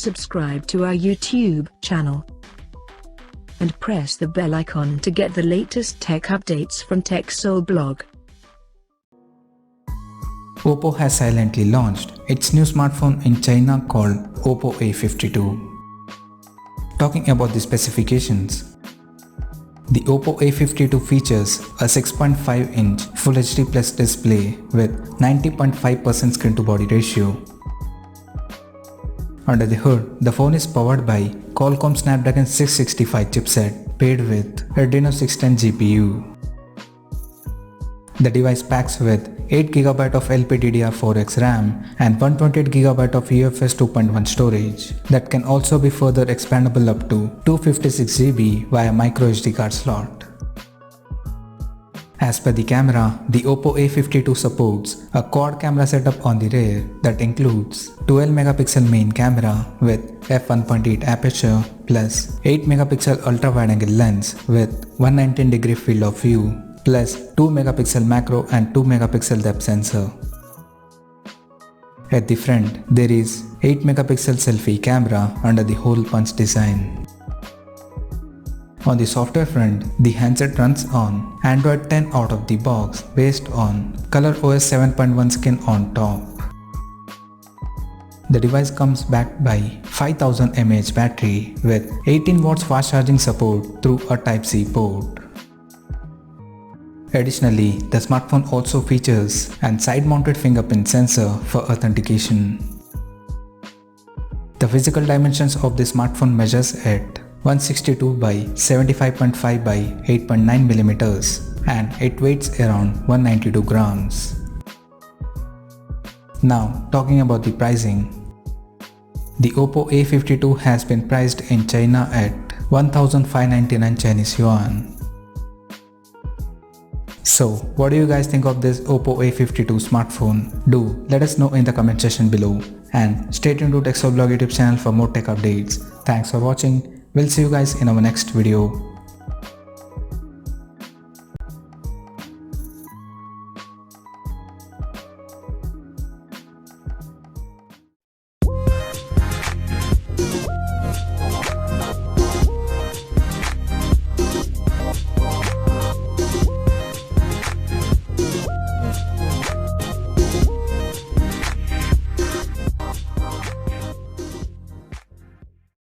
subscribe to our YouTube channel and press the bell icon to get the latest tech updates from TechSole Blog. Oppo has silently launched its new smartphone in China called Oppo A52. Talking about the specifications, the Oppo A52 features a 6.5-inch Full HD Plus display with 90.5% screen-to-body ratio. Under the hood, the phone is powered by Qualcomm Snapdragon 665 chipset paired with Adreno 610 GPU. The device packs with 8GB of LPDDR4X RAM and 128GB of UFS 2.1 storage that can also be further expandable up to 256GB via microSD card slot. As per the camera, the Oppo A52 supports a quad camera setup on the rear that includes 12MP main camera with f1.8 aperture plus 8MP ultra-wide-angle lens with 119° field of view plus 2MP macro and 2MP depth sensor. At the front, there is 8MP selfie camera under the hole punch design. On the software front, the handset runs on Android 10 out of the box based on ColorOS 7.1 skin on top. The device comes backed by 5000 mAh battery with 18 watts fast charging support through a Type-C port. Additionally, the smartphone also features an side-mounted fingerprint sensor for authentication. The physical dimensions of the smartphone measures at 162 by 75.5 by 8.9mm and it weighs around 192 grams. Now, talking about the pricing. The Oppo A52 has been priced in China at 1,599 Chinese yuan. So, what do you guys think of this Oppo A52 smartphone? Do let us know in the comment section below and stay tuned to TechSole Blog YouTube channel for more tech updates. Thanks for watching. We'll see you guys in our next video.